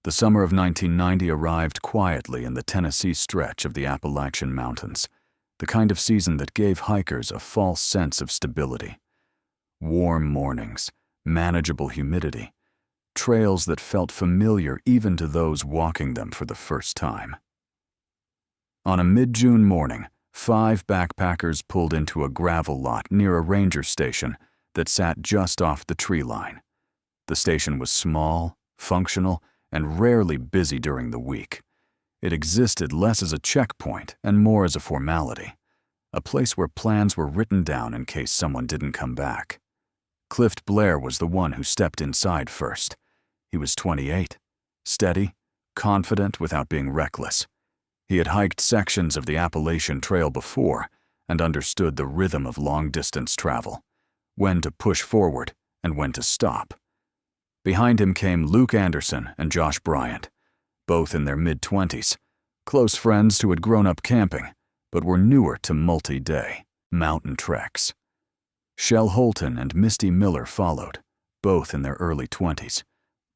The summer of 1990 arrived quietly in the Tennessee stretch of the Appalachian Mountains, the kind of season that gave hikers a false sense of stability. Warm mornings, manageable humidity, trails that felt familiar even to those walking them for the first time. On a mid-June morning, 5 backpackers pulled into a gravel lot near a ranger station that sat just off the tree line. The station was small, functional, and rarely busy during the week. It existed less as a checkpoint and more as a formality, a place where plans were written down in case someone didn't come back. Clift Blair was the one who stepped inside first. He was 28, steady, confident without being reckless. He had hiked sections of the Appalachian Trail before and understood the rhythm of long-distance travel, when to push forward and when to stop. Behind him came Luke Anderson and Josh Bryant, both in their mid-20s, close friends who had grown up camping, but were newer to multi-day mountain treks. Shell Holton and Misty Miller followed, both in their early 20s,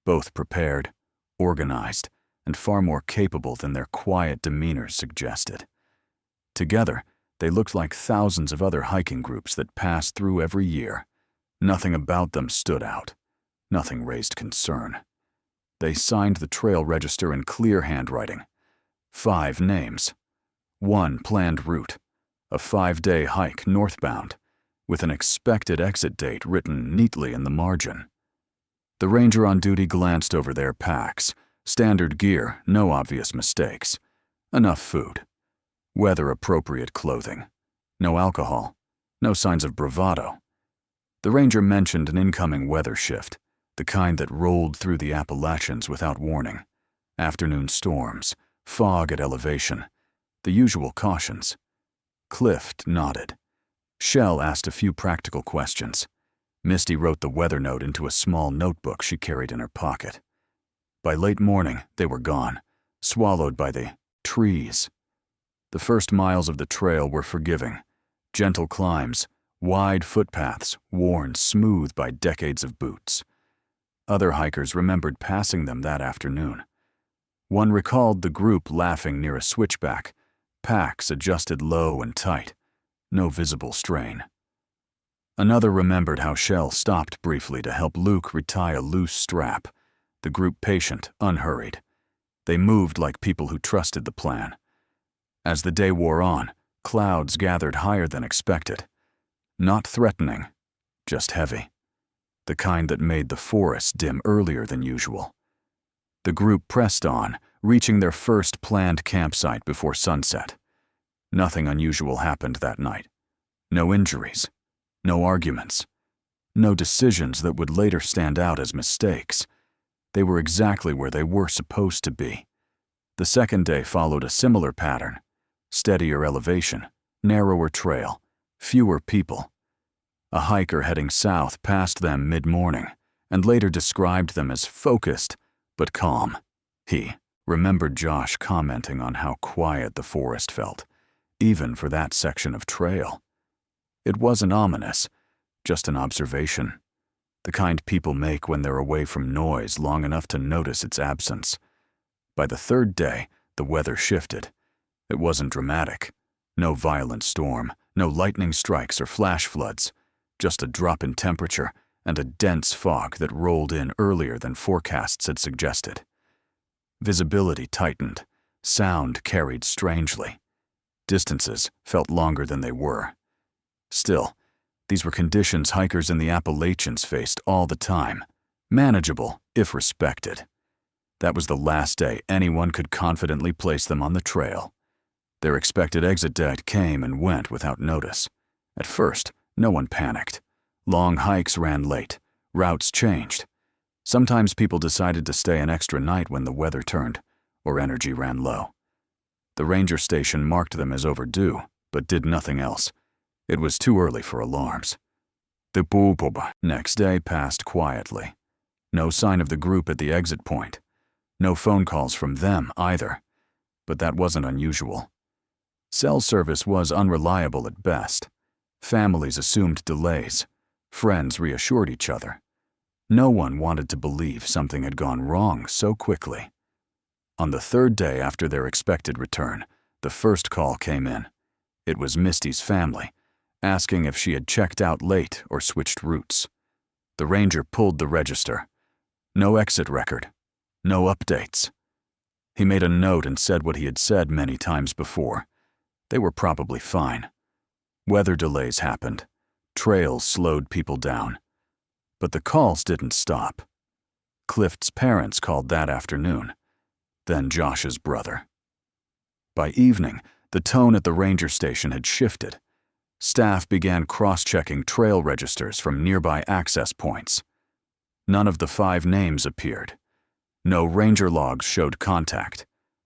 both prepared, organized, and far more capable than their quiet demeanors suggested. Together, they looked like thousands of other hiking groups that pass through every year. Nothing about them stood out. Nothing raised concern. They signed the trail register in clear handwriting. 5 names. 1 planned route. A 5-day hike northbound, with an expected exit date written neatly in the margin. The ranger on duty glanced over their packs. Standard gear, no obvious mistakes. Enough food. Weather-appropriate clothing. No alcohol. No signs of bravado. The ranger mentioned an incoming weather shift, the kind that rolled through the Appalachians without warning. Afternoon storms, fog at elevation, the usual cautions. Clift nodded. Shell asked a few practical questions. Misty wrote the weather note into a small notebook she carried in her pocket. By late morning, they were gone, swallowed by the trees. The first miles of the trail were forgiving. Gentle climbs, wide footpaths worn smooth by decades of boots. Other hikers remembered passing them that afternoon. One recalled the group laughing near a switchback, packs adjusted low and tight, no visible strain. Another remembered how Shell stopped briefly to help Luke retie a loose strap, the group patient, unhurried. They moved like people who trusted the plan. As the day wore on, clouds gathered higher than expected. Not threatening, just heavy. The kind that made the forest dim earlier than usual. The group pressed on, reaching their first planned campsite before sunset. Nothing unusual happened that night. No injuries, no arguments, no decisions that would later stand out as mistakes. They were exactly where they were supposed to be. The second day followed a similar pattern. Steadier elevation, narrower trail, fewer people. A hiker heading south passed them mid-morning and later described them as focused but calm. He remembered Josh commenting on how quiet the forest felt, even for that section of trail. It wasn't ominous, just an observation, the kind people make when they're away from noise long enough to notice its absence. By the third day, the weather shifted. It wasn't dramatic. No violent storm, no lightning strikes or flash floods, just a drop in temperature and a dense fog that rolled in earlier than forecasts had suggested. Visibility tightened, sound carried strangely. Distances felt longer than they were. Still, these were conditions hikers in the Appalachians faced all the time, manageable if respected. That was the last day anyone could confidently place them on the trail. Their expected exit date came and went without notice. At first, no one panicked. Long hikes ran late. Routes changed. Sometimes people decided to stay an extra night when the weather turned, or energy ran low. The ranger station marked them as overdue, but did nothing else. It was too early for alarms. The next day passed quietly. No sign of the group at the exit point. No phone calls from them either. But that wasn't unusual. Cell service was unreliable at best. Families assumed delays. Friends reassured each other. No one wanted to believe something had gone wrong so quickly. On the third day after their expected return, the first call came in. It was Misty's family, asking if she had checked out late or switched routes. The ranger pulled the register. No exit record. No updates. He made a note and said what he had said many times before. They were probably fine. Weather delays happened. Trails slowed people down. But the calls didn't stop. Clift's parents called that afternoon. Then Josh's brother. By evening, the tone at the ranger station had shifted. Staff began cross-checking trail registers from nearby access points. None of the 5 names appeared. No ranger logs showed contact.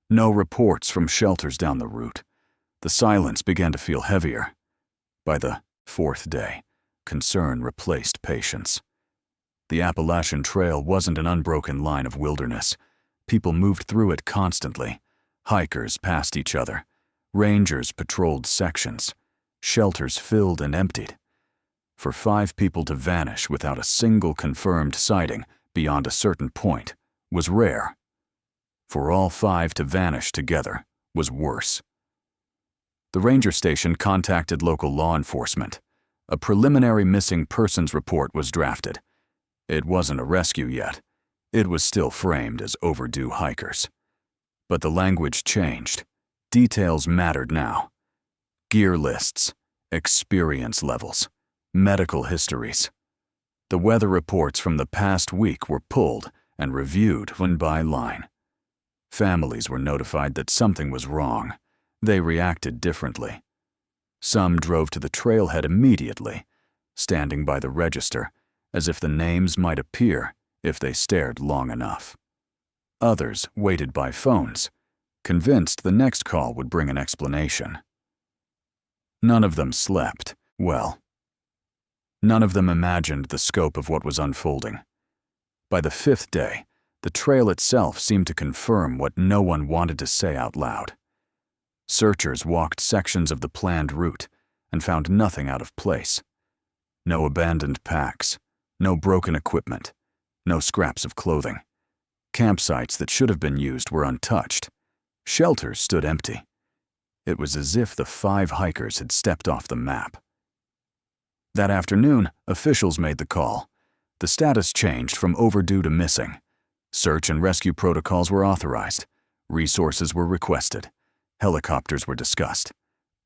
No reports from shelters down the route. The silence began to feel heavier. By the 4th day, concern replaced patience. The Appalachian Trail wasn't an unbroken line of wilderness. People moved through it constantly. Hikers passed each other. Rangers patrolled sections. Shelters filled and emptied. For 5 people to vanish without a single confirmed sighting beyond a certain point was rare. For all 5 to vanish together was worse. The ranger station contacted local law enforcement. A preliminary missing persons report was drafted. It wasn't a rescue yet. It was still framed as overdue hikers. But the language changed. Details mattered now. Gear lists, experience levels, medical histories. The weather reports from the past week were pulled and reviewed line by line. Families were notified that something was wrong. They reacted differently. Some drove to the trailhead immediately, standing by the register, as if the names might appear if they stared long enough. Others waited by phones, convinced the next call would bring an explanation. None of them slept well. None of them imagined the scope of what was unfolding. By the 5th day, the trail itself seemed to confirm what no one wanted to say out loud. Searchers walked sections of the planned route and found nothing out of place. No abandoned packs, no broken equipment, no scraps of clothing. Campsites that should have been used were untouched. Shelters stood empty. It was as if the 5 hikers had stepped off the map. That afternoon, officials made the call. The status changed from overdue to missing. Search and rescue protocols were authorized. Resources were requested. Helicopters were discussed.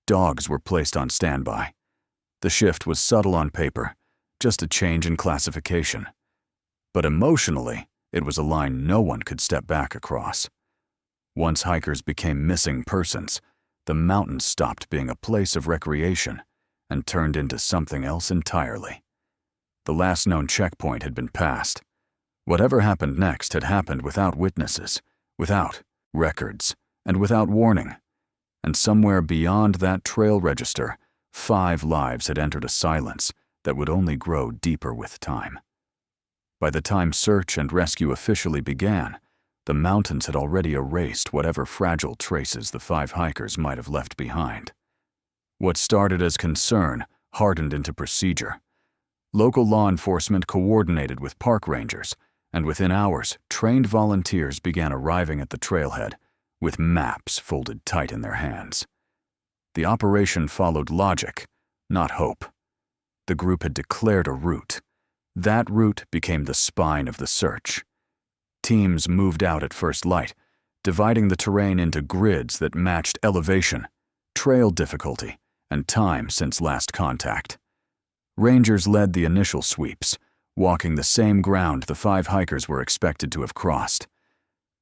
Dogs were placed on standby. The shift was subtle on paper, just a change in classification. But emotionally, it was a line no one could step back across. Once hikers became missing persons, the mountains stopped being a place of recreation and turned into something else entirely. The last known checkpoint had been passed. Whatever happened next had happened without witnesses, without records, and without warning. And somewhere beyond that trail register, 5 lives had entered a silence that would only grow deeper with time. By the time search and rescue officially began, the mountains had already erased whatever fragile traces the 5 hikers might have left behind. What started as concern hardened into procedure. Local law enforcement coordinated with park rangers, and within hours, trained volunteers began arriving at the trailhead, with maps folded tight in their hands. The operation followed logic, not hope. The group had declared a route. That route became the spine of the search. Teams moved out at first light, dividing the terrain into grids that matched elevation, trail difficulty, and time since last contact. Rangers led the initial sweeps, walking the same ground the 5 hikers were expected to have crossed.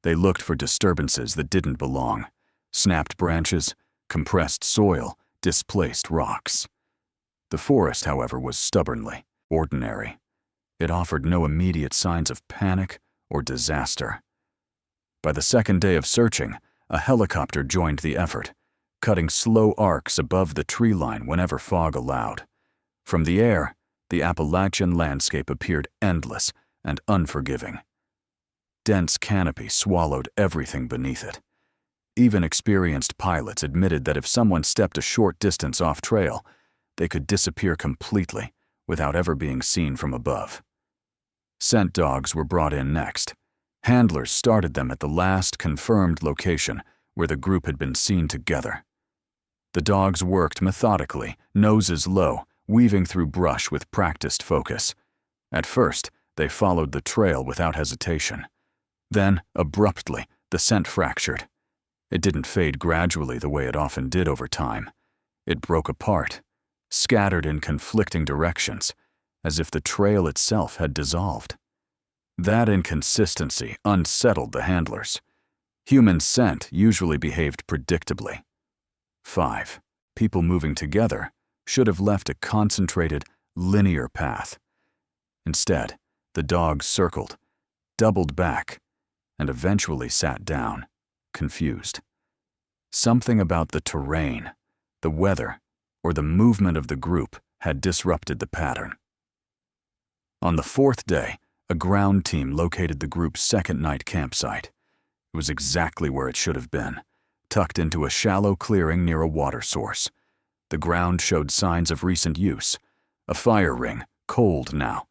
They looked for disturbances that didn't belong: snapped branches, compressed soil, displaced rocks. The forest, however, was stubbornly ordinary. It offered no immediate signs of panic or disaster. By the 2nd day of searching, a helicopter joined the effort, cutting slow arcs above the tree line whenever fog allowed. From the air, the Appalachian landscape appeared endless and unforgiving. Dense canopy swallowed everything beneath it. Even experienced pilots admitted that if someone stepped a short distance off trail, they could disappear completely without ever being seen from above. Scent dogs were brought in next. Handlers started them at the last confirmed location where the group had been seen together. The dogs worked methodically, noses low, weaving through brush with practiced focus. At first, they followed the trail without hesitation. Then, abruptly, the scent fractured. It didn't fade gradually the way it often did over time. It broke apart, scattered in conflicting directions, as if the trail itself had dissolved. That inconsistency unsettled the handlers. Human scent usually behaved predictably. 5. People moving together should have left a concentrated, linear path. Instead, the dogs circled, doubled back, and eventually sat down, confused. Something about the terrain, the weather, or the movement of the group had disrupted the pattern. On the 4th day, a ground team located the group's second night campsite. It was exactly where it should have been, tucked into a shallow clearing near a water source. The ground showed signs of recent use. A fire ring, cold now,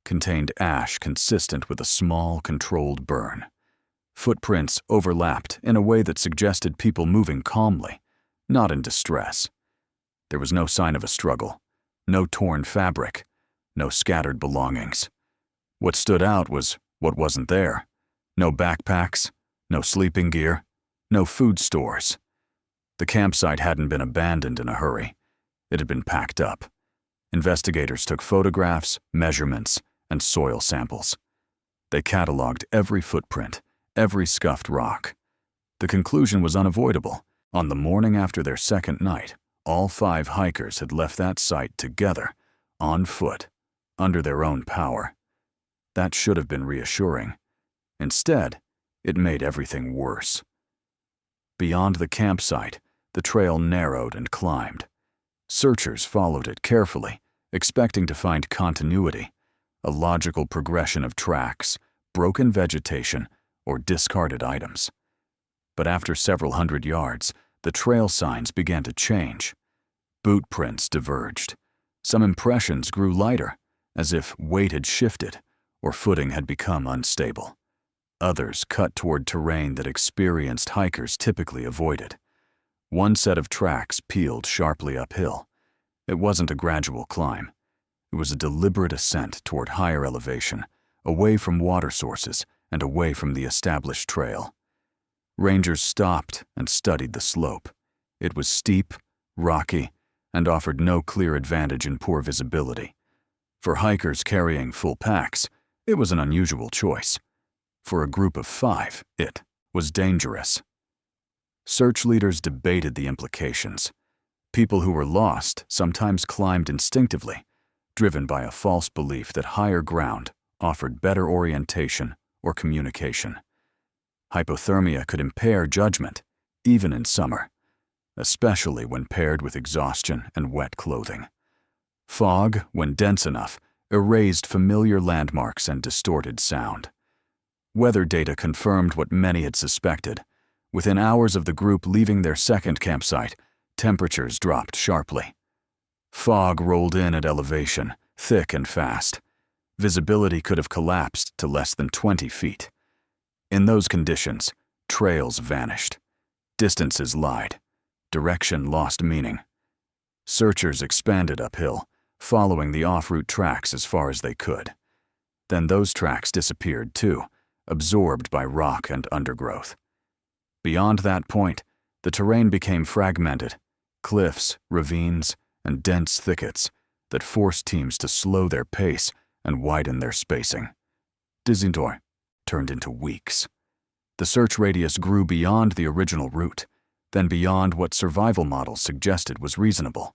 contained ash consistent with a small, controlled burn. Footprints overlapped in a way that suggested people moving calmly, not in distress. There was no sign of a struggle, no torn fabric, no scattered belongings. What stood out was what wasn't there. No backpacks, no sleeping gear, no food stores. The campsite hadn't been abandoned in a hurry. It had been packed up. Investigators took photographs, measurements, and soil samples. They cataloged every footprint, every scuffed rock. The conclusion was unavoidable. On the morning after their second night, all 5 hikers had left that site together, on foot, under their own power. That should have been reassuring. Instead, it made everything worse. Beyond the campsite, the trail narrowed and climbed. Searchers followed it carefully, expecting to find continuity, a logical progression of tracks, broken vegetation, or discarded items. But after several hundred yards, the trail signs began to change. Boot prints diverged. Some impressions grew lighter, as if weight had shifted or footing had become unstable. Others cut toward terrain that experienced hikers typically avoided. One set of tracks peeled sharply uphill. It wasn't a gradual climb. It was a deliberate ascent toward higher elevation, away from water sources and away from the established trail. Rangers stopped and studied the slope. It was steep, rocky, and offered no clear advantage in poor visibility. For hikers carrying full packs, it was an unusual choice. For a group of 5, it was dangerous. Search leaders debated the implications. People who were lost sometimes climbed instinctively, driven by a false belief that higher ground offered better orientation or communication. Hypothermia could impair judgment, even in summer, especially when paired with exhaustion and wet clothing. Fog, when dense enough, erased familiar landmarks and distorted sound. Weather data confirmed what many had suspected. Within hours of the group leaving their second campsite, temperatures dropped sharply. Fog rolled in at elevation, thick and fast. Visibility could have collapsed to less than 20 feet. In those conditions, trails vanished. Distances lied. Direction lost meaning. Searchers expanded uphill, following the off-route tracks as far as they could. Then those tracks disappeared too, absorbed by rock and undergrowth. Beyond that point, the terrain became fragmented, cliffs, ravines, and dense thickets that forced teams to slow their pace and widen their spacing. Disorientation turned into weeks. The search radius grew beyond the original route, then beyond what survival models suggested was reasonable.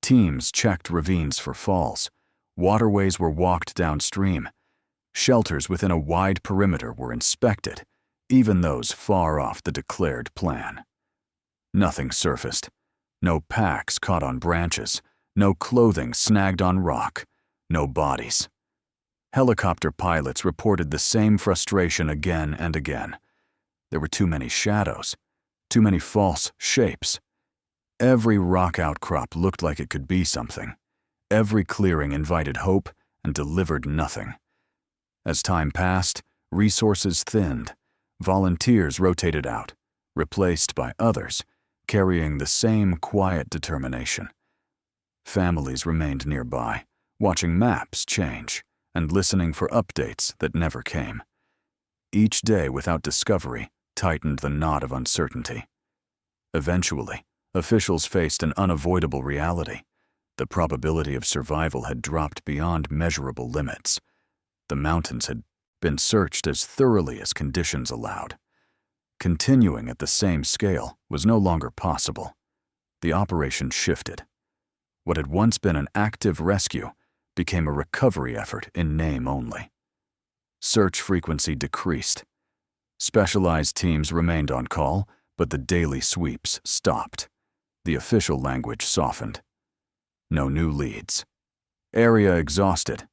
Teams checked ravines for falls. Waterways were walked downstream. Shelters within a wide perimeter were inspected, even those far off the declared plan. Nothing surfaced. No packs caught on branches, no clothing snagged on rock, no bodies. Helicopter pilots reported the same frustration again and again. There were too many shadows, too many false shapes. Every rock outcrop looked like it could be something. Every clearing invited hope and delivered nothing. As time passed, Resources thinned. Volunteers rotated out, replaced by others, carrying the same quiet determination. Families remained nearby, watching maps change and listening for updates that never came. Each day without discovery tightened the knot of uncertainty. Eventually, officials faced an unavoidable reality. The probability of survival had dropped beyond measurable limits. The mountains had been searched as thoroughly as conditions allowed. Continuing at the same scale was no longer possible. The operation shifted. What had once been an active rescue became a recovery effort in name only. Search frequency decreased. Specialized teams remained on call, but the daily sweeps stopped. The official language softened. No new leads. Area exhausted.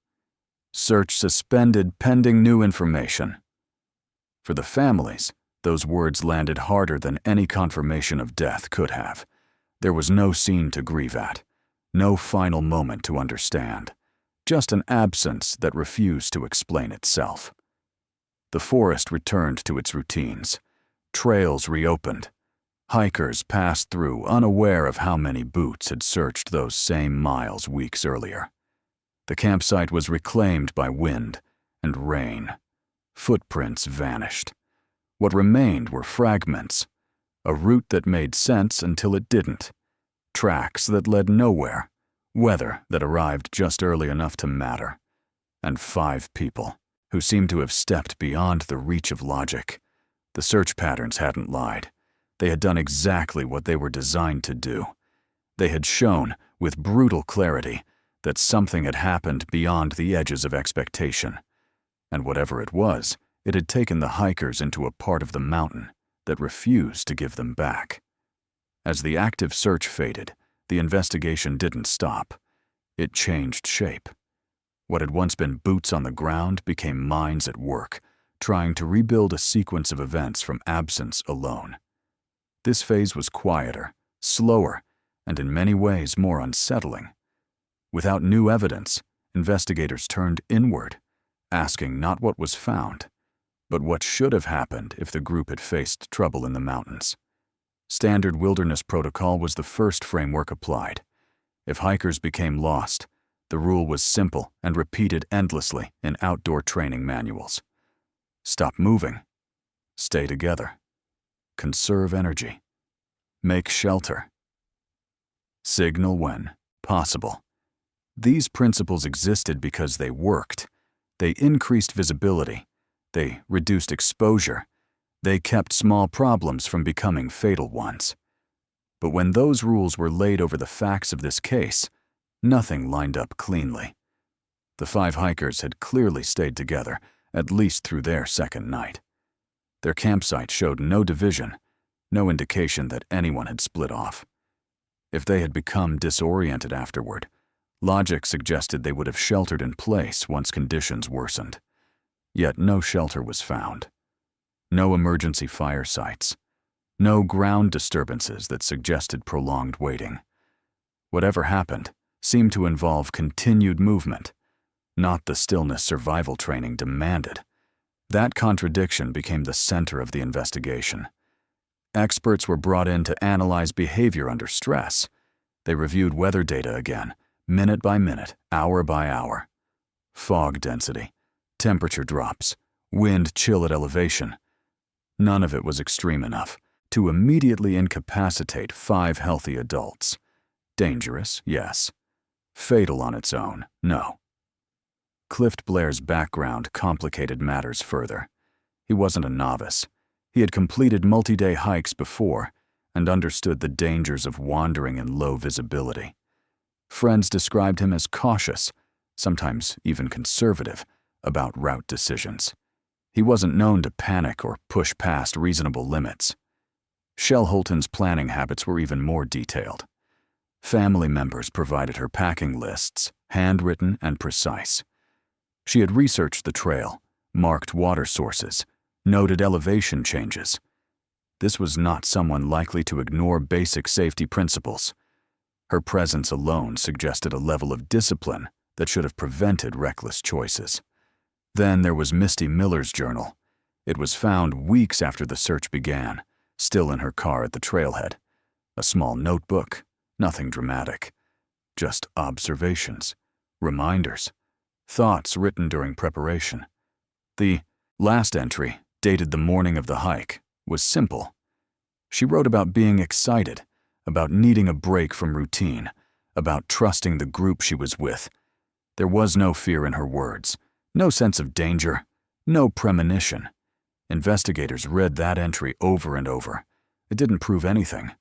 Search suspended pending new information. For the families, those words landed harder than any confirmation of death could have. There was no scene to grieve at, no final moment to understand, just an absence that refused to explain itself. The forest returned to its routines. Trails reopened. Hikers passed through, unaware of how many boots had searched those same miles weeks earlier. The campsite was reclaimed by wind and rain. Footprints vanished. What remained were fragments, a route that made sense until it didn't, tracks that led nowhere, weather that arrived just early enough to matter, and 5 people who seemed to have stepped beyond the reach of logic. The search patterns hadn't lied. They had done exactly what they were designed to do. They had shown, with brutal clarity, that something had happened beyond the edges of expectation. And whatever it was, it had taken the hikers into a part of the mountain that refused to give them back. As the active search faded, the investigation didn't stop. It changed shape. What had once been boots on the ground became minds at work, trying to rebuild a sequence of events from absence alone. This phase was quieter, slower, and in many ways more unsettling. Without new evidence, investigators turned inward, asking not what was found, but what should have happened if the group had faced trouble in the mountains. Standard wilderness protocol was the first framework applied. If hikers became lost, the rule was simple and repeated endlessly in outdoor training manuals. Stop moving. Stay together. Conserve energy. Make shelter. Signal when possible. These principles existed because they worked. They increased visibility. They reduced exposure. They kept small problems from becoming fatal ones. But when those rules were laid over the facts of this case, nothing lined up cleanly. The 5 hikers had clearly stayed together, at least through their second night. Their campsite showed no division, no indication that anyone had split off. If they had become disoriented afterward, logic suggested they would have sheltered in place once conditions worsened. Yet no shelter was found. No emergency fire sites. No ground disturbances that suggested prolonged waiting. Whatever happened seemed to involve continued movement, not the stillness survival training demanded. That contradiction became the center of the investigation. Experts were brought in to analyze behavior under stress. They reviewed weather data again, minute by minute, hour by hour. Fog density, temperature drops, wind chill at elevation. None of it was extreme enough to immediately incapacitate 5 healthy adults. Dangerous, yes. Fatal on its own, no. Clift Blair's background complicated matters further. He wasn't a novice. He had completed multi-day hikes before and understood the dangers of wandering in low visibility. Friends described him as cautious, sometimes even conservative, about route decisions. He wasn't known to panic or push past reasonable limits. Shell Holton's planning habits were even more detailed. Family members provided her packing lists, handwritten and precise. She had researched the trail, marked water sources, noted elevation changes. This was not someone likely to ignore basic safety principles. Her presence alone suggested a level of discipline that should have prevented reckless choices. Then there was Misty Miller's journal. It was found weeks after the search began, still in her car at the trailhead. A small notebook, nothing dramatic. Just observations, reminders, thoughts written during preparation. The last entry, dated the morning of the hike, was simple. She wrote about being excited, about needing a break from routine, about trusting the group she was with. There was no fear in her words, no sense of danger, no premonition. Investigators read that entry over and over. It didn't prove anything.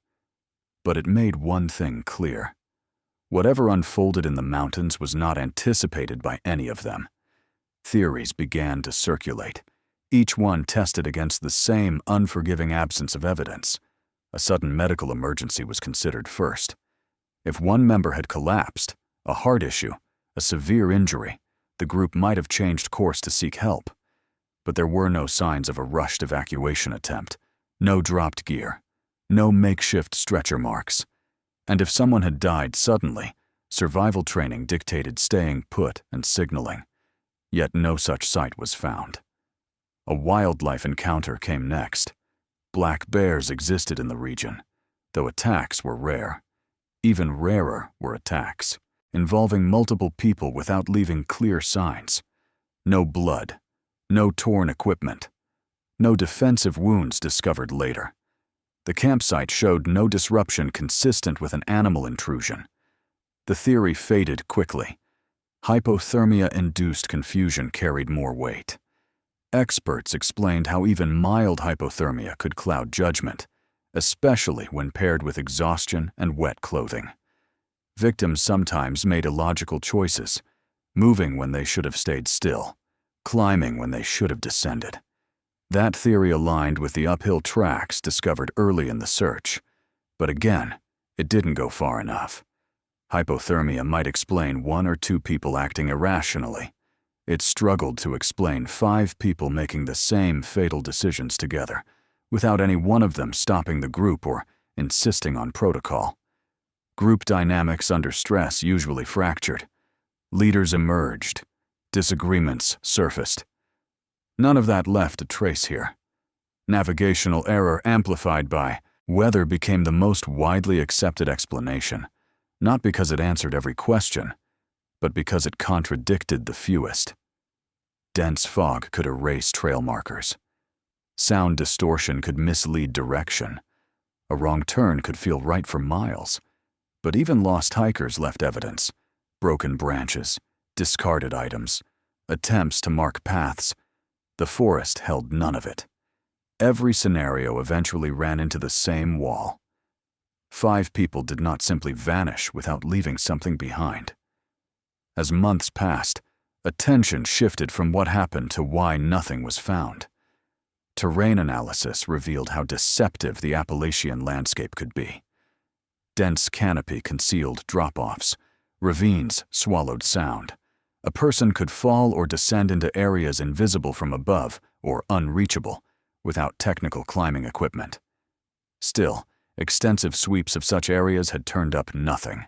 But it made one thing clear. Whatever unfolded in the mountains was not anticipated by any of them. Theories began to circulate, each one tested against the same unforgiving absence of evidence. A sudden medical emergency was considered first. If one member had collapsed, a heart issue, a severe injury, the group might have changed course to seek help. But there were no signs of a rushed evacuation attempt, no dropped gear, no makeshift stretcher marks. And if someone had died suddenly, survival training dictated staying put and signaling. Yet no such sight was found. A wildlife encounter came next. Black bears existed in the region, though attacks were rare. Even rarer were attacks, involving multiple people without leaving clear signs. No blood, no torn equipment, no defensive wounds discovered later. The campsite showed no disruption consistent with an animal intrusion. The theory faded quickly. Hypothermia-induced confusion carried more weight. Experts explained how even mild hypothermia could cloud judgment, especially when paired with exhaustion and wet clothing. Victims sometimes made illogical choices, moving when they should have stayed still, climbing when they should have descended. That theory aligned with the uphill tracks discovered early in the search. But again, it didn't go far enough. Hypothermia might explain one or two people acting irrationally. It struggled to explain 5 people making the same fatal decisions together, without any one of them stopping the group or insisting on protocol. Group dynamics under stress usually fractured. Leaders emerged. Disagreements surfaced. None of that left a trace here. Navigational error amplified by weather became the most widely accepted explanation, not because it answered every question, but because it contradicted the fewest. Dense fog could erase trail markers. Sound distortion could mislead direction. A wrong turn could feel right for miles. But even lost hikers left evidence: broken branches, discarded items, attempts to mark paths. The forest held none of it. Every scenario eventually ran into the same wall. 5 people did not simply vanish without leaving something behind. As months passed, attention shifted from what happened to why nothing was found. Terrain analysis revealed how deceptive the Appalachian landscape could be. Dense canopy concealed drop-offs. Ravines swallowed sound. A person could fall or descend into areas invisible from above or unreachable without technical climbing equipment. Still, extensive sweeps of such areas had turned up nothing.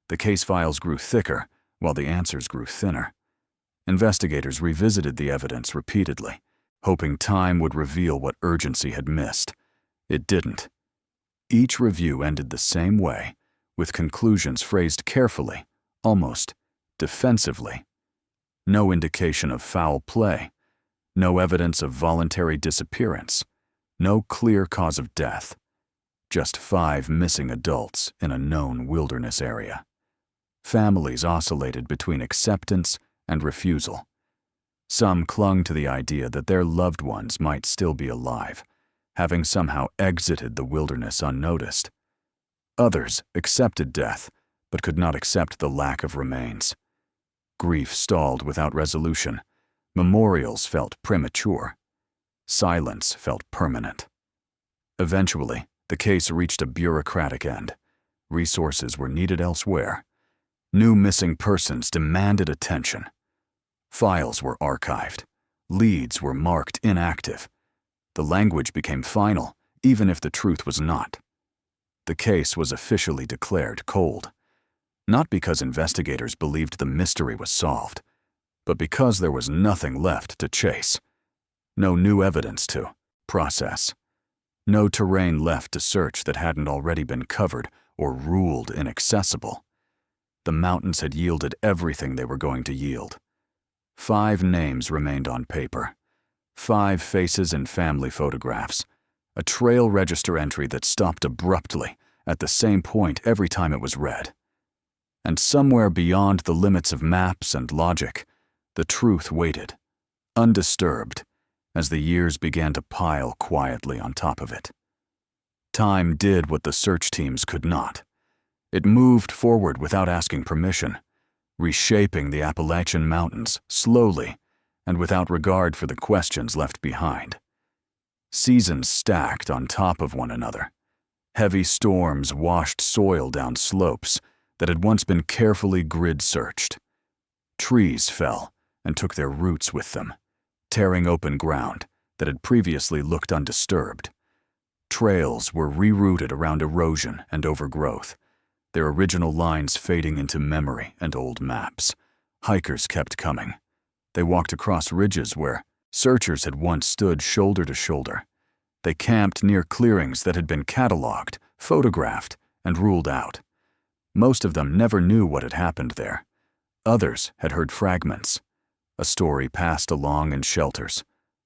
The case files grew thicker while the answers grew thinner. Investigators revisited the evidence repeatedly, hoping time would reveal what urgency had missed. It didn't. Each review ended the same way, with conclusions phrased carefully, almost defensively. No indication of foul play, no evidence of voluntary disappearance, no clear cause of death. Just 5 missing adults in a known wilderness area. Families oscillated between acceptance and refusal. Some clung to the idea that their loved ones might still be alive, having somehow exited the wilderness unnoticed. Others accepted death, but could not accept the lack of remains. Grief stalled without resolution. Memorials felt premature. Silence felt permanent. Eventually, the case reached a bureaucratic end. Resources were needed elsewhere. New missing persons demanded attention. Files were archived. Leads were marked inactive. The language became final, even if the truth was not. The case was officially declared cold. Not because investigators believed the mystery was solved, but because there was nothing left to chase. No new evidence to process. No terrain left to search that hadn't already been covered or ruled inaccessible. The mountains had yielded everything they were going to yield. 5 names remained on paper. 5 faces and family photographs. A trail register entry that stopped abruptly at the same point every time it was read. And somewhere beyond the limits of maps and logic, the truth waited, undisturbed, as the years began to pile quietly on top of it. Time did what the search teams could not. It moved forward without asking permission, reshaping the Appalachian Mountains slowly and without regard for the questions left behind. Seasons stacked on top of one another. Heavy storms washed soil down slopes that had once been carefully grid-searched. Trees fell and took their roots with them, tearing open ground that had previously looked undisturbed. Trails were rerouted around erosion and overgrowth, their original lines fading into memory and old maps. Hikers kept coming. They walked across ridges where searchers had once stood shoulder to shoulder. They camped near clearings that had been cataloged, photographed, and ruled out. Most of them never knew what had happened there. Others had heard fragments. A story passed along in shelters.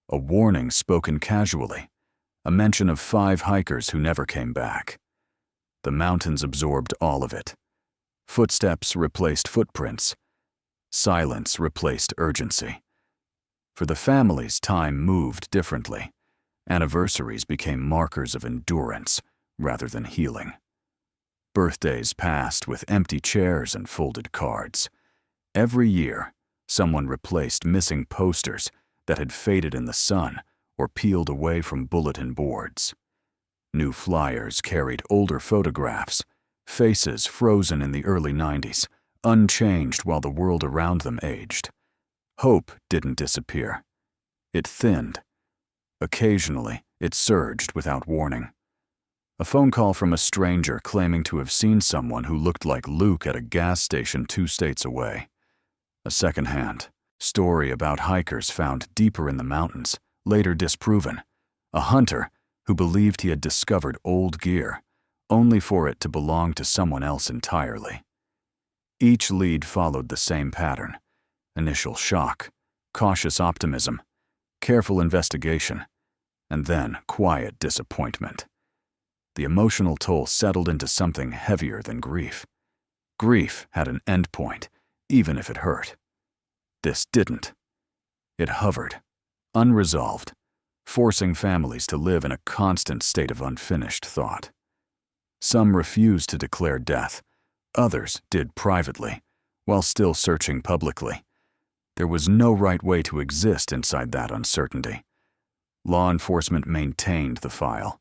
A warning spoken casually. A mention of 5 hikers who never came back. The mountains absorbed all of it. Footsteps replaced footprints. Silence replaced urgency. For the families, time moved differently. Anniversaries became markers of endurance rather than healing. Birthdays passed with empty chairs and folded cards. Every year, someone replaced missing posters that had faded in the sun or peeled away from bulletin boards. New flyers carried older photographs, faces frozen in the early 90s, unchanged while the world around them aged. Hope didn't disappear. It thinned. Occasionally, it surged without warning. A phone call from a stranger claiming to have seen someone who looked like Luke at a gas station 2 states away. A second-hand story about hikers found deeper in the mountains, later disproven. A hunter who believed he had discovered old gear, only for it to belong to someone else entirely. Each lead followed the same pattern: initial shock, cautious optimism, careful investigation, and then quiet disappointment. The emotional toll settled into something heavier than grief. Grief had an endpoint, even if it hurt. This didn't. It hovered, unresolved, forcing families to live in a constant state of unfinished thought. Some refused to declare death. Others did privately, while still searching publicly. There was no right way to exist inside that uncertainty. Law enforcement maintained the file.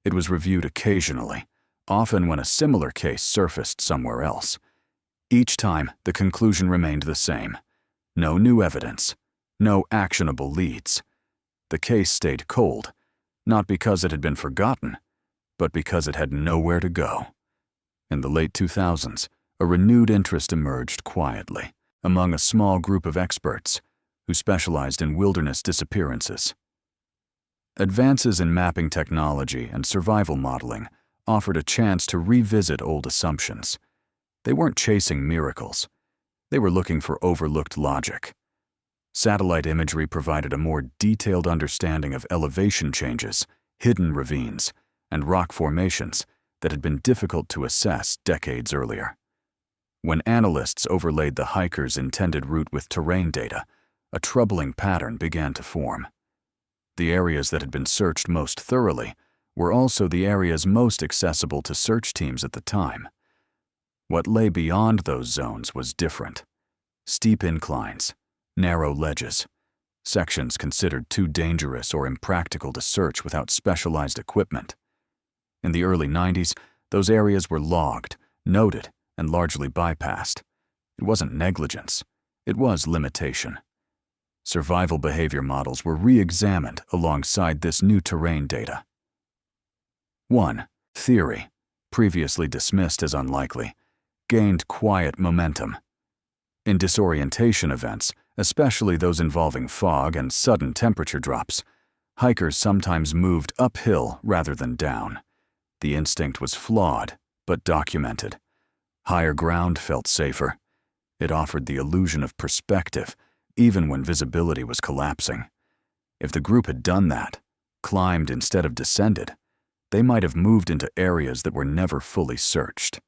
It was reviewed occasionally, often when a similar case surfaced somewhere else. Each time, the conclusion remained the same. No new evidence, no actionable leads. The case stayed cold, not because it had been forgotten, but because it had nowhere to go. In the late 2000s, a renewed interest emerged quietly among a small group of experts who specialized in wilderness disappearances. Advances in mapping technology and survival modeling offered a chance to revisit old assumptions. They weren't chasing miracles. They were looking for overlooked logic. Satellite imagery provided a more detailed understanding of elevation changes, hidden ravines, and rock formations that had been difficult to assess decades earlier. When analysts overlaid the hikers' intended route with terrain data, a troubling pattern began to form. The areas that had been searched most thoroughly were also the areas most accessible to search teams at the time. What lay beyond those zones was different. Steep inclines, narrow ledges, sections considered too dangerous or impractical to search without specialized equipment. In the early 90s, those areas were logged, noted, and largely bypassed. It wasn't negligence. It was limitation. Survival behavior models were re-examined alongside this new terrain data. 1. Theory, previously dismissed as unlikely, gained quiet momentum. In disorientation events, especially those involving fog and sudden temperature drops. Hikers sometimes moved uphill rather than down. The instinct was flawed, but documented. Higher ground felt safer. It offered the illusion of perspective, even when visibility was collapsing. If the group had done that, climbed instead of descended, they might have moved into areas that were never fully searched.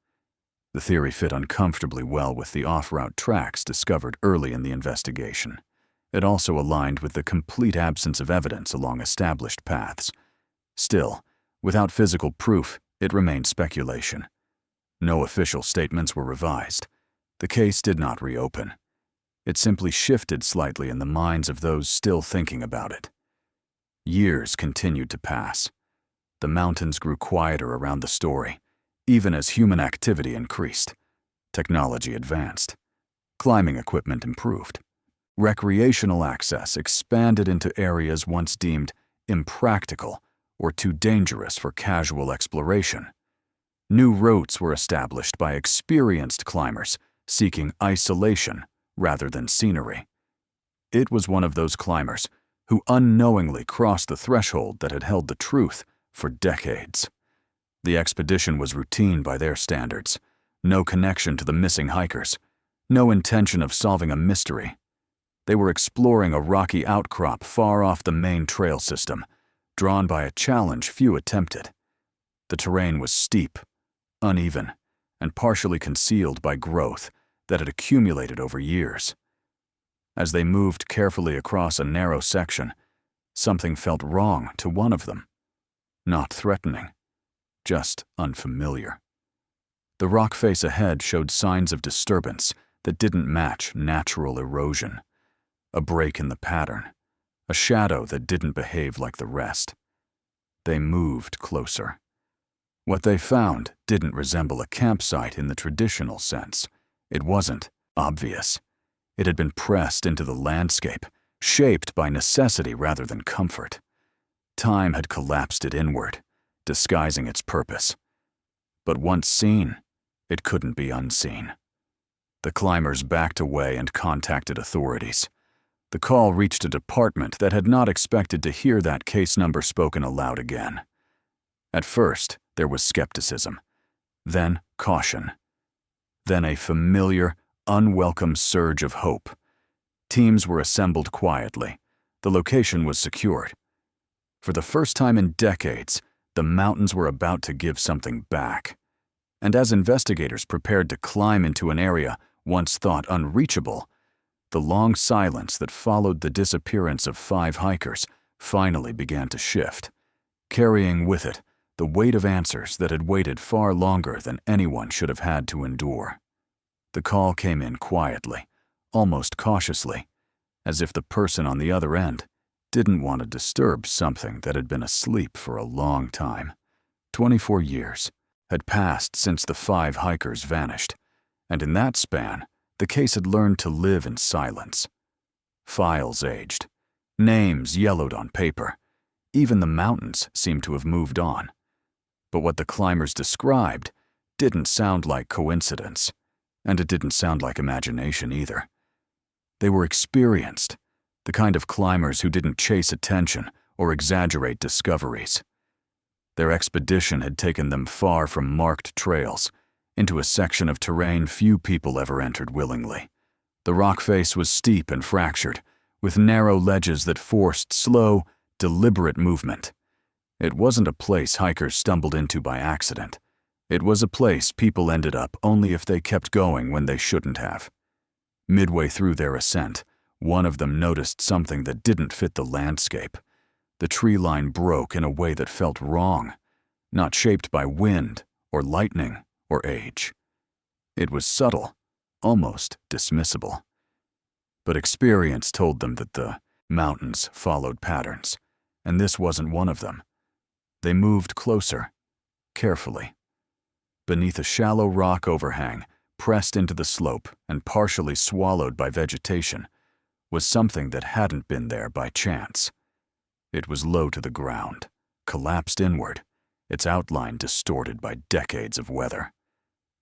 The theory fit uncomfortably well with the off-route tracks discovered early in the investigation. It also aligned with the complete absence of evidence along established paths. Still, without physical proof, it remained speculation. No official statements were revised. The case did not reopen. It simply shifted slightly in the minds of those still thinking about it. Years continued to pass. The mountains grew quieter around the story, even as human activity increased. Technology advanced. Climbing equipment improved. Recreational access expanded into areas once deemed impractical or too dangerous for casual exploration. New routes were established by experienced climbers seeking isolation rather than scenery. It was one of those climbers who unknowingly crossed the threshold that had held the truth for decades. The expedition was routine by their standards. No connection to the missing hikers. No intention of solving a mystery. They were exploring a rocky outcrop far off the main trail system, drawn by a challenge few attempted. The terrain was steep, uneven, and partially concealed by growth that had accumulated over years. As they moved carefully across a narrow section, something felt wrong to one of them. Not threatening, just unfamiliar. The rock face ahead showed signs of disturbance that didn't match natural erosion. A break in the pattern, a shadow that didn't behave like the rest. They moved closer. What they found didn't resemble a campsite in the traditional sense. It wasn't obvious. It had been pressed into the landscape, shaped by necessity rather than comfort. Time had collapsed it inward, disguising its purpose. But once seen, it couldn't be unseen. The climbers backed away and contacted authorities. The call reached a department that had not expected to hear that case number spoken aloud again. At first, there was skepticism, then caution, then a familiar, unwelcome surge of hope. Teams were assembled quietly. The location was secured. For the first time in decades, the mountains were about to give something back. And as investigators prepared to climb into an area once thought unreachable, the long silence that followed the disappearance of 5 hikers finally began to shift, carrying with it the weight of answers that had waited far longer than anyone should have had to endure. The call came in quietly, almost cautiously, as if the person on the other end didn't want to disturb something that had been asleep for a long time. 24 years had passed since the 5 hikers vanished, and in that span, the case had learned to live in silence. Files aged, names yellowed on paper. Even the mountains seemed to have moved on. But what the climbers described didn't sound like coincidence, and it didn't sound like imagination either. They were experienced, the kind of climbers who didn't chase attention or exaggerate discoveries. Their expedition had taken them far from marked trails, into a section of terrain few people ever entered willingly. The rock face was steep and fractured, with narrow ledges that forced slow, deliberate movement. It wasn't a place hikers stumbled into by accident. It was a place people ended up only if they kept going when they shouldn't have. Midway through their ascent, one of them noticed something that didn't fit the landscape. The tree line broke in a way that felt wrong, not shaped by wind or lightning or age. It was subtle, almost dismissible. But experience told them that the mountains followed patterns, and this wasn't one of them. They moved closer, carefully. Beneath a shallow rock overhang, pressed into the slope and partially swallowed by vegetation, was something that hadn't been there by chance. It was low to the ground, collapsed inward, its outline distorted by decades of weather.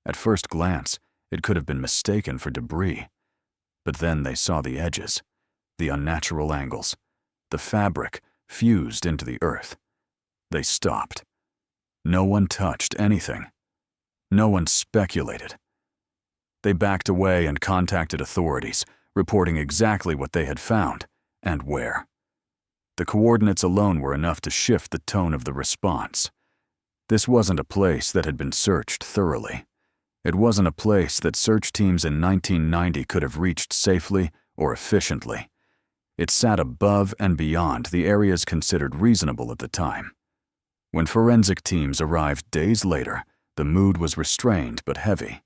At first glance, it could have been mistaken for debris. But then they saw the edges, the unnatural angles, the fabric fused into the earth. They stopped. No one touched anything. No one speculated. They backed away and contacted authorities, reporting exactly what they had found and where. The coordinates alone were enough to shift the tone of the response. This wasn't a place that had been searched thoroughly. It wasn't a place that search teams in 1990 could have reached safely or efficiently. It sat above and beyond the areas considered reasonable at the time. When forensic teams arrived days later, the mood was restrained but heavy.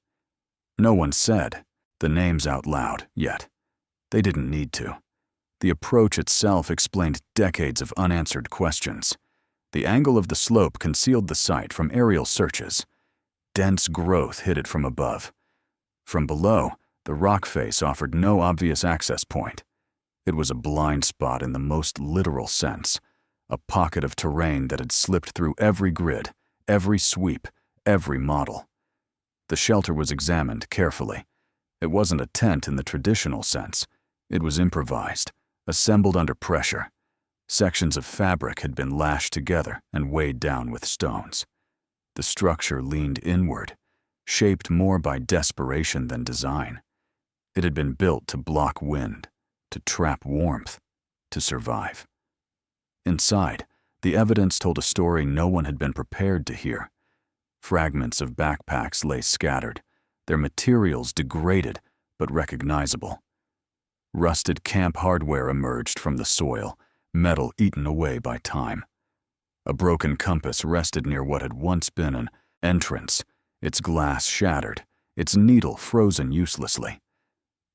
No one said the names out loud yet. They didn't need to. The approach itself explained decades of unanswered questions. The angle of the slope concealed the site from aerial searches. Dense growth hid it from above. From below, the rock face offered no obvious access point. It was a blind spot in the most literal sense, a pocket of terrain that had slipped through every grid, every sweep, every model. The shelter was examined carefully. It wasn't a tent in the traditional sense. It was improvised, assembled under pressure. Sections of fabric had been lashed together and weighed down with stones. The structure leaned inward, shaped more by desperation than design. It had been built to block wind, to trap warmth, to survive. Inside, the evidence told a story no one had been prepared to hear. Fragments of backpacks lay scattered, their materials degraded but recognizable. Rusted camp hardware emerged from the soil, metal eaten away by time. A broken compass rested near what had once been an entrance, its glass shattered, its needle frozen uselessly.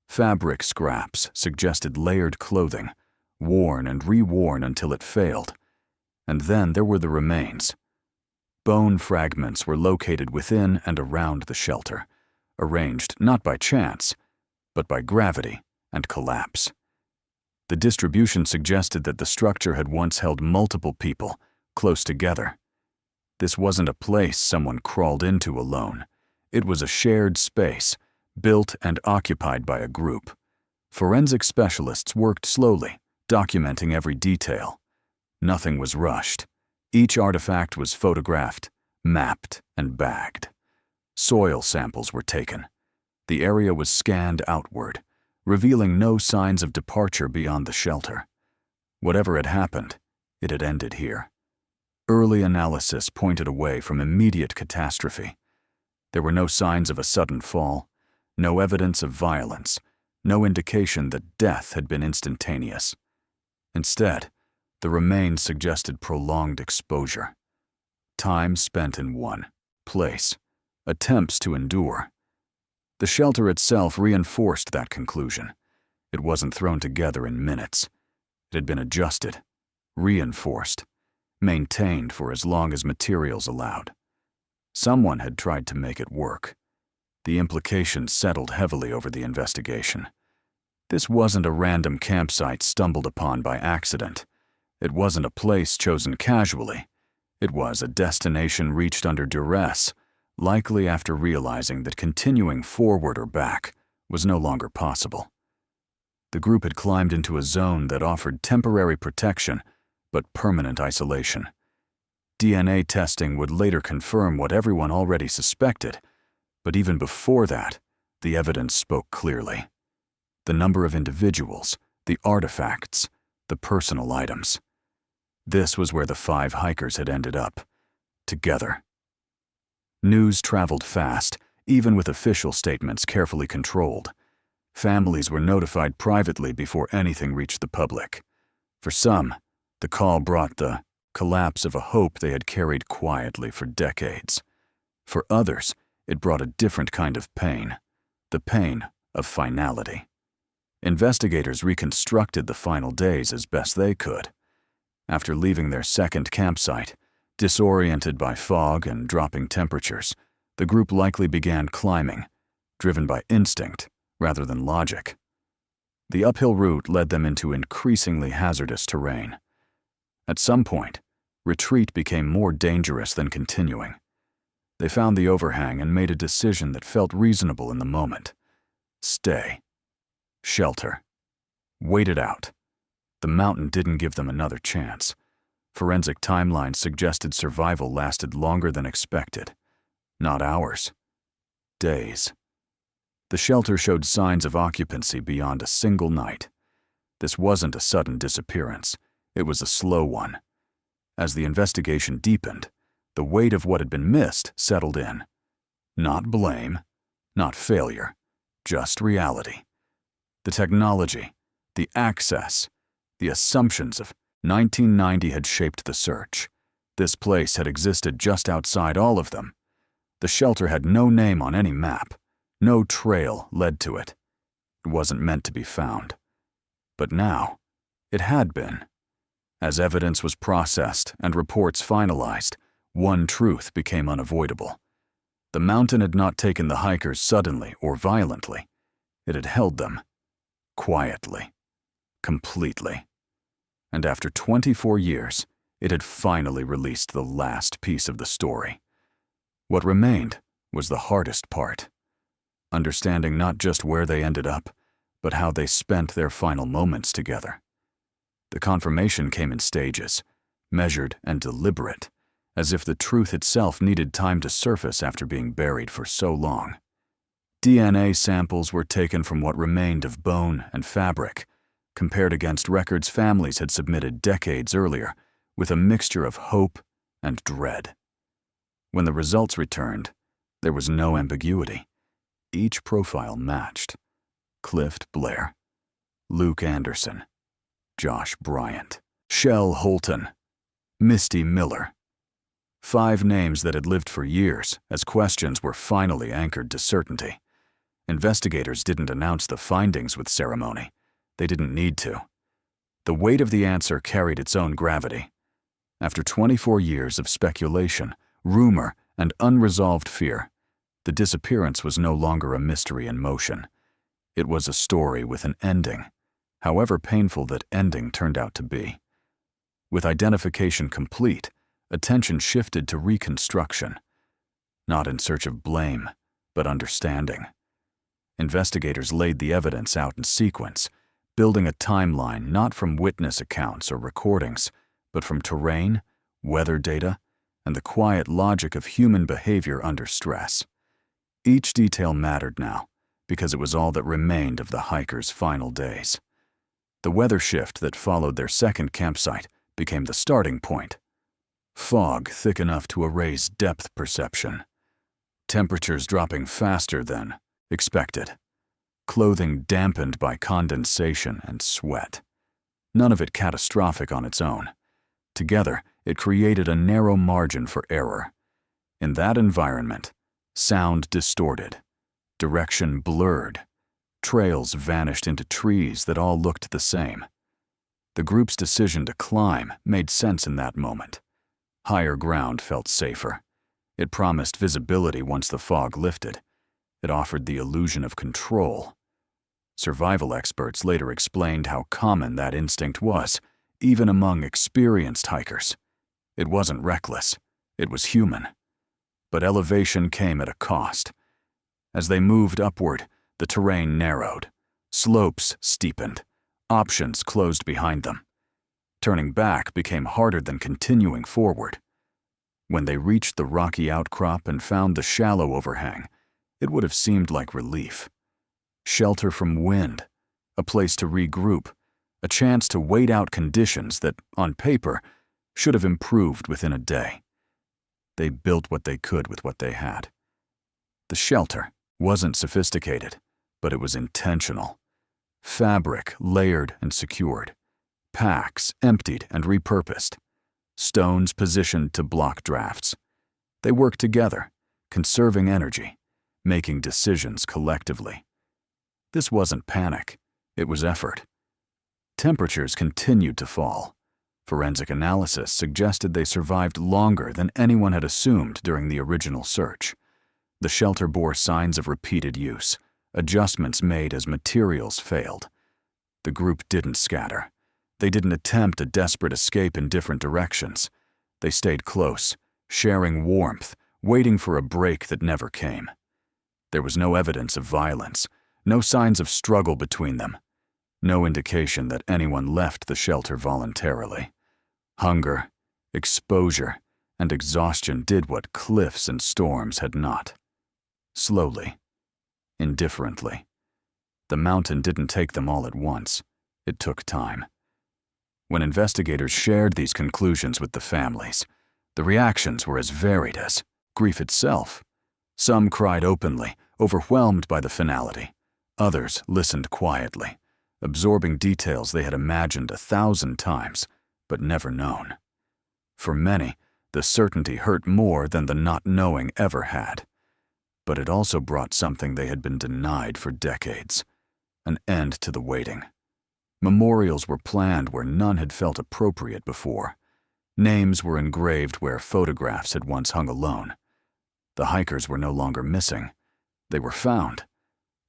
Fabric scraps suggested layered clothing, worn and reworn until it failed. And then there were the remains. Bone fragments were located within and around the shelter, arranged not by chance, but by gravity and collapse. The distribution suggested that the structure had once held multiple people, close together. This wasn't a place someone crawled into alone. It was a shared space, built and occupied by a group. Forensic specialists worked slowly, documenting every detail. Nothing was rushed. Each artifact was photographed, mapped, and bagged. Soil samples were taken. The area was scanned outward, revealing no signs of departure beyond the shelter. Whatever had happened, it had ended here. Early analysis pointed away from immediate catastrophe. There were no signs of a sudden fall, no evidence of violence, no indication that death had been instantaneous. Instead, the remains suggested prolonged exposure. Time spent in one place, attempts to endure. The shelter itself reinforced that conclusion. It wasn't thrown together in minutes. It had been adjusted, reinforced, maintained for as long as materials allowed. Someone had tried to make it work. The implications settled heavily over the investigation. This wasn't a random campsite stumbled upon by accident. It wasn't a place chosen casually. It was a destination reached under duress, likely after realizing that continuing forward or back was no longer possible. The group had climbed into a zone that offered temporary protection but permanent isolation. DNA testing would later confirm what everyone already suspected, but even before that, the evidence spoke clearly. The number of individuals, the artifacts, the personal items. This was where the 5 hikers had ended up, together. News traveled fast, even with official statements carefully controlled. Families were notified privately before anything reached the public. For some, the call brought the collapse of a hope they had carried quietly for decades. For others, it brought a different kind of pain, the pain of finality. Investigators reconstructed the final days as best they could. After leaving their second campsite, disoriented by fog and dropping temperatures, the group likely began climbing, driven by instinct rather than logic. The uphill route led them into increasingly hazardous terrain. At some point, retreat became more dangerous than continuing. They found the overhang and made a decision that felt reasonable in the moment. Stay. Shelter. Wait it out. The mountain didn't give them another chance. Forensic timelines suggested survival lasted longer than expected. Not hours. Days. The shelter showed signs of occupancy beyond a single night. This wasn't a sudden disappearance. It was a slow one. As the investigation deepened, the weight of what had been missed settled in. Not blame, not failure, just reality. The technology, the access, the assumptions of 1990 had shaped the search. This place had existed just outside all of them. The shelter had no name on any map. No trail led to it. It wasn't meant to be found. But now, it had been. As evidence was processed and reports finalized, one truth became unavoidable. The mountain had not taken the hikers suddenly or violently. It had held them. Quietly. Completely. And after 24 years, it had finally released the last piece of the story. What remained was the hardest part. Understanding not just where they ended up, but how they spent their final moments together. The confirmation came in stages, measured and deliberate, as if the truth itself needed time to surface after being buried for so long. DNA samples were taken from what remained of bone and fabric, compared against records families had submitted decades earlier, with a mixture of hope and dread. When the results returned, there was no ambiguity. Each profile matched. Clift Blair, Luke Anderson, Josh Bryant, Shell Holton, Misty Miller. 5 names that had lived for years as questions were finally anchored to certainty. Investigators didn't announce the findings with ceremony. They didn't need to. The weight of the answer carried its own gravity. After 24 years of speculation, rumor, and unresolved fear, the disappearance was no longer a mystery in motion. It was a story with an ending, however painful that ending turned out to be. With identification complete, attention shifted to reconstruction, not in search of blame, but understanding. Investigators laid the evidence out in sequence, building a timeline not from witness accounts or recordings, but from terrain, weather data, and the quiet logic of human behavior under stress. Each detail mattered now, because it was all that remained of the hikers' final days. The weather shift that followed their second campsite became the starting point. Fog thick enough to erase depth perception. Temperatures dropping faster than expected. Clothing dampened by condensation and sweat. None of it catastrophic on its own. Together, it created a narrow margin for error. In that environment, sound distorted, direction blurred, trails vanished into trees that all looked the same. The group's decision to climb made sense in that moment. Higher ground felt safer. It promised visibility once the fog lifted. It offered the illusion of control. Survival experts later explained how common that instinct was, even among experienced hikers. It wasn't reckless. It was human. But elevation came at a cost. As they moved upward, the terrain narrowed. Slopes steepened. Options closed behind them. Turning back became harder than continuing forward. When they reached the rocky outcrop and found the shallow overhang, it would have seemed like relief. Shelter from wind, a place to regroup, a chance to wait out conditions that, on paper, should have improved within a day. They built what they could with what they had. The shelter wasn't sophisticated, but it was intentional. Fabric layered and secured. Packs emptied and repurposed. Stones positioned to block drafts. They worked together, conserving energy, making decisions collectively. This wasn't panic, it was effort. Temperatures continued to fall. Forensic analysis suggested they survived longer than anyone had assumed during the original search. The shelter bore signs of repeated use, adjustments made as materials failed. The group didn't scatter. They didn't attempt a desperate escape in different directions. They stayed close, sharing warmth, waiting for a break that never came. There was no evidence of violence, No signs of struggle between them. No indication that anyone left the shelter voluntarily. Hunger, exposure, and exhaustion did what cliffs and storms had not. Slowly, indifferently. The mountain didn't take them all at once. It took time. When investigators shared these conclusions with the families, the reactions were as varied as grief itself. Some cried openly, overwhelmed by the finality. Others listened quietly, absorbing details they had imagined 1,000 times, but never known. For many, the certainty hurt more than the not knowing ever had. But it also brought something they had been denied for decades: an end to the waiting. Memorials were planned where none had felt appropriate before. Names were engraved where photographs had once hung alone. The hikers were no longer missing. They were found.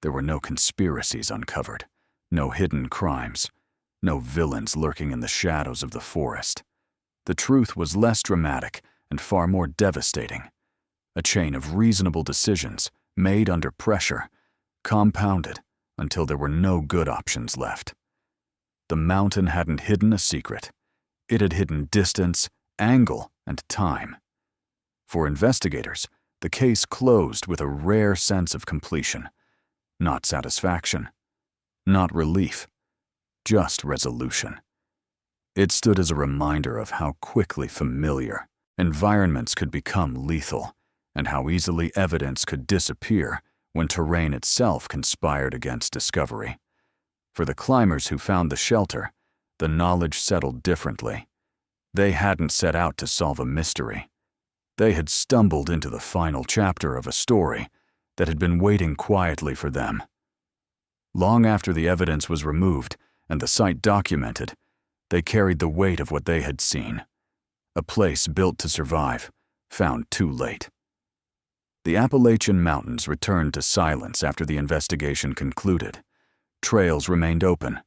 There were no conspiracies uncovered, no hidden crimes, no villains lurking in the shadows of the forest. The truth was less dramatic and far more devastating. A chain of reasonable decisions made under pressure, compounded until there were no good options left. The mountain hadn't hidden a secret. It had hidden distance, angle, and time. For investigators, the case closed with a rare sense of completion. Not satisfaction, not relief, just resolution. It stood as a reminder of how quickly familiar environments could become lethal, and how easily evidence could disappear when terrain itself conspired against discovery. For the climbers who found the shelter, the knowledge settled differently. They hadn't set out to solve a mystery. They had stumbled into the final chapter of a story that had been waiting quietly for them. Long after the evidence was removed and the site documented, they carried the weight of what they had seen. A place built to survive, found too late. The Appalachian Mountains returned to silence after the investigation concluded. Trails remained open.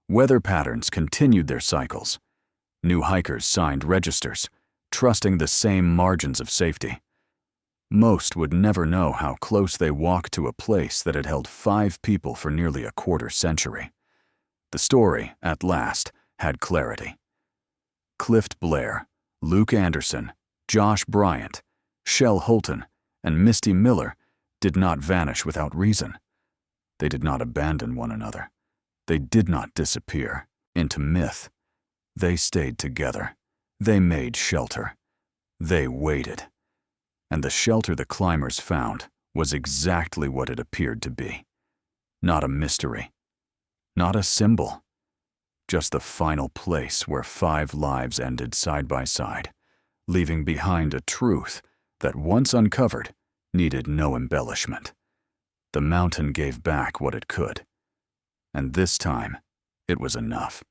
Weather patterns continued their cycles. New hikers signed registers, trusting the same margins of safety. Most would never know how close they walked to a place that had held 5 people for nearly a quarter-century. The story, at last, had clarity. Clift Blair, Luke Anderson, Josh Bryant, Shell Holton, and Misty Miller did not vanish without reason. They did not abandon one another. They did not disappear into myth. They stayed together. They made shelter. They waited. And the shelter the climbers found was exactly what it appeared to be. Not a mystery. Not a symbol. Just the final place where 5 lives ended side by side, leaving behind a truth that, once uncovered, needed no embellishment. The mountain gave back what it could. And this time, it was enough.